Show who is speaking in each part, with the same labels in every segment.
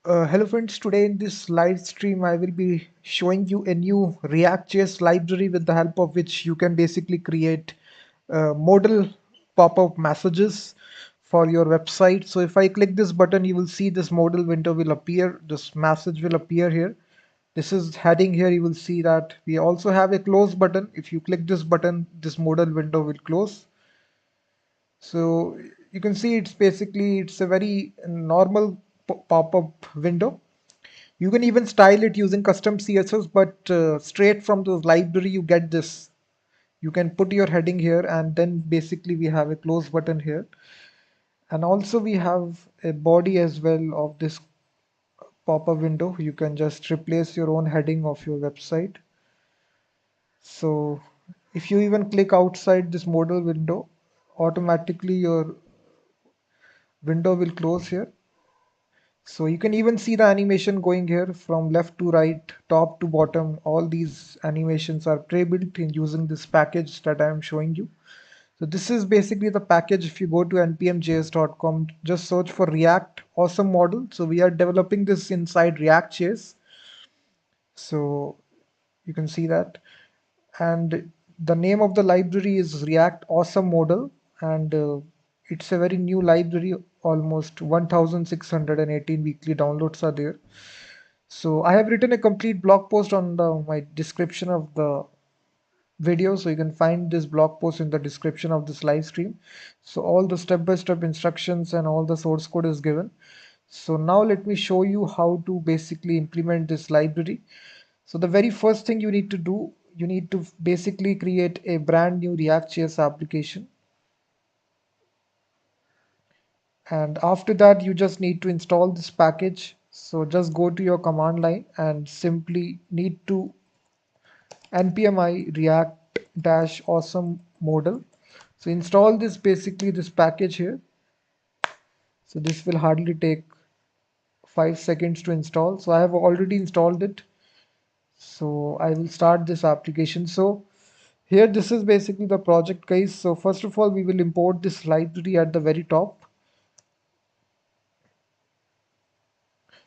Speaker 1: Hello friends, today in this live stream I will be showing you a new React.js library with the help of which you can basically create modal pop-up messages for your website. So if I click this button, you will see this modal window will appear, this message will appear here. This is heading here, you will see that we also have a close button. If you click this button, this modal window will close. So you can see it's a very normal pop-up window. You can even style it using custom CSS, but straight from the library you get this. You can put your heading here, and then basically we have a close button here. And also we have a body as well of this pop-up window. You can just replace your own heading of your website. So if you even click outside this modal window, automatically your window will close here. So you can even see the animation going here from left to right, top to bottom. All these animations are pre-built in using this package that I am showing you. So this is basically the package. If you go to npmjs.com, just search for React Awesome Model. So we are developing this inside React.js. So you can see that. And the name of the library is React Awesome Model, and it's a very new library. Almost 1618 weekly downloads are there. So I have written a complete blog post on my description of the video, so you can find this blog post in the description of this live stream. So all the step-by-step instructions and all the source code is given. So now let me show you how to basically implement this library. So the very first thing you need to do, you need to basically create a brand new React.js application. And after that, you just need to install this package. So just go to your command line and simply need to npm react-awesome-modal. So install this this package here. So this will hardly take 5 seconds to install. So I have already installed it. So I will start this application. So here this is basically the project, guys. So first of all, we will import this library at the very top.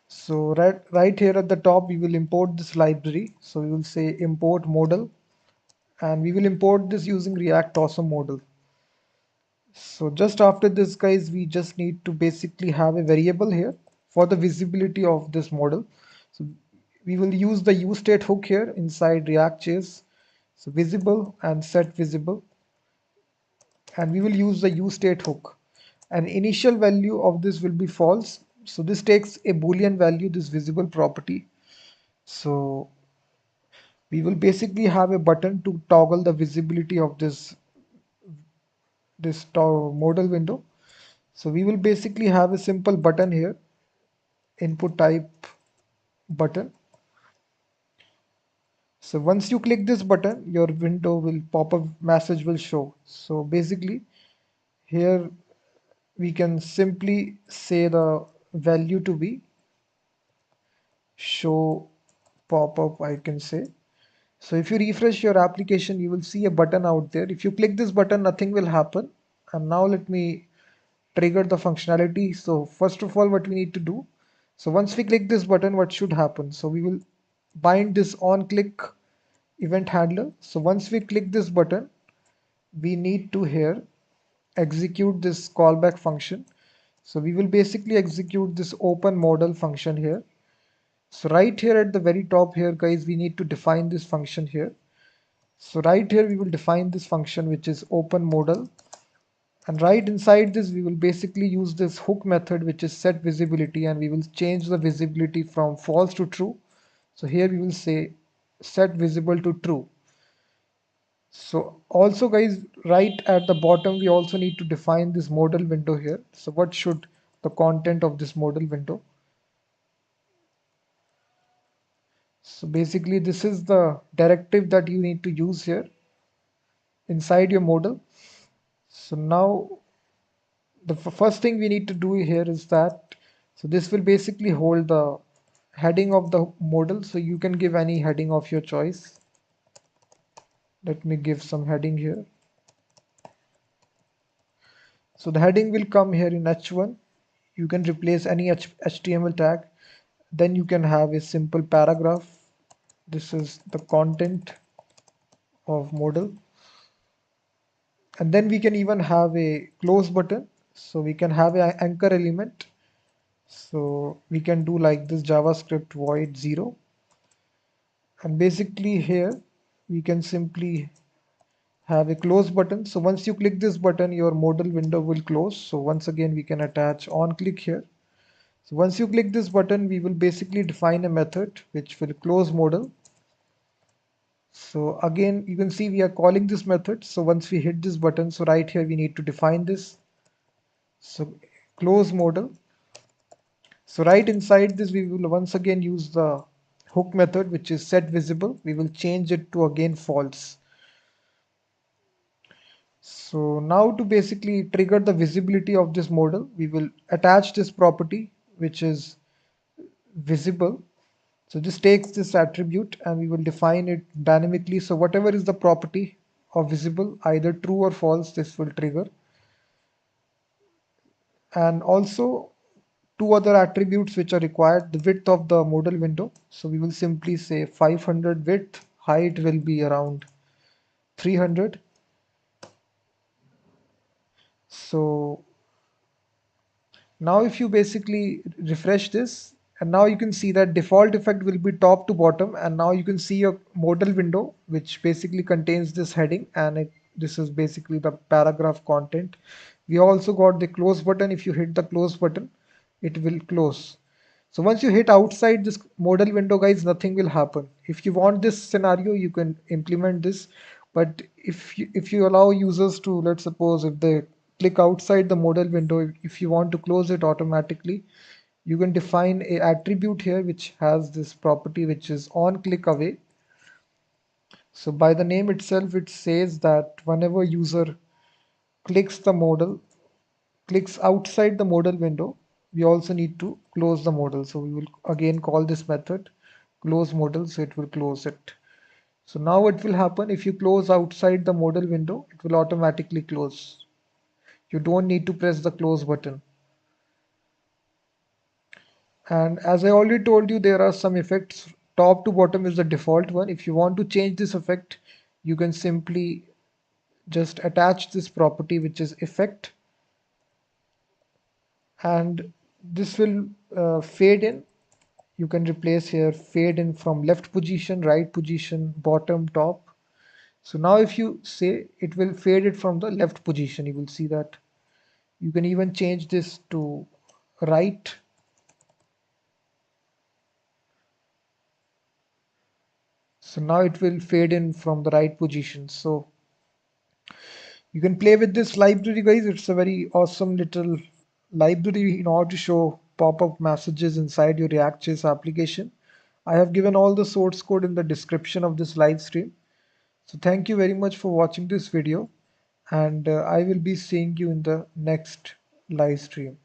Speaker 1: So right here at the top, we will import this library. So we will say import modal, and we will import this using React Awesome Modal. So just after this, guys, we just need to basically have a variable here for the visibility of this model. So we will use the useState hook here inside React.js. So visible and set visible, and we will use the useState hook. An initial value of this will be false. So this takes a Boolean value, this visible property. So we will basically have a button to toggle the visibility of this modal window. So we will basically have a simple button here, input type button. So once you click this button, your window will pop up, message will show. So basically here we can simply say the value to be show pop-up, I can say. So if you refresh your application, you will see a button out there. If you click this button, nothing will happen. And now let me trigger the functionality. So first of all, what we need to do, so once we click this button, what should happen? So we will bind this on click event handler. So once we click this button, we need to here execute this callback function. So we will basically execute this open modal function here. So right here at the very top here, guys, we need to define this function here. So right here we will define this function which is open modal, and right inside this we will basically use this hook method which is set visibility, and we will change the visibility from false to true. So here we will say set visible to true. So also, guys, right at the bottom we also need to define this modal window here. So what should the content of this modal window? So basically this is the directive that you need to use here inside your modal. So now the first thing we need to do here is that, so this will basically hold the heading of the modal. So you can give any heading of your choice. Let me give some heading here. So the heading will come here in h1. You can replace any HTML tag. Then you can have a simple paragraph. This is the content of modal. And then we can even have a close button. So we can have an anchor element. So we can do like this JavaScript void 0. And basically here we can simply have a close button. So once you click this button, your modal window will close. So once again, we can attach on click here. So once you click this button, we will basically define a method which will close modal. So again, you can see we are calling this method. So once we hit this button, so right here, we need to define this. So close modal. So right inside this, we will once again use the hook method, which is set visible. We will change it to again false. So now to basically trigger the visibility of this modal, we will attach this property, which is visible. So this takes this attribute and we will define it dynamically. So whatever is the property of visible, either true or false, this will trigger. And also two other attributes which are required, the width of the modal window. So we will simply say 500 width, height will be around 300. So now if you basically refresh this, and now you can see that default effect will be top to bottom, and now you can see a modal window which basically contains this heading, and this is basically the paragraph content. We also got the close button. If you hit the close button, it will close. So once you hit outside this modal window, guys, nothing will happen. If you want this scenario, you can implement this. But if you allow users to, let's suppose if they click outside the modal window, if you want to close it automatically, you can define a attribute here which has this property which is on click away. So by the name itself, it says that whenever user clicks the modal, clicks outside the modal window, we also need to close the modal. So we will again call this method close modal, so it will close it. So now what will happen if you close outside the modal window, it will automatically close. You don't need to press the close button. And as I already told you, there are some effects. Top to bottom is the default one. If you want to change this effect, you can simply just attach this property which is effect, and this will fade in. You can replace here fade in from left position, right position, bottom, top. So now if you say, it will fade it from the left position, you will see that. You can even change this to right. So now it will fade in from the right position. So you can play with this library, guys. It's a very awesome little library in order to show pop-up messages inside your React.js application. I have given all the source code in the description of this live stream. So thank you very much for watching this video, and I will be seeing you in the next live stream.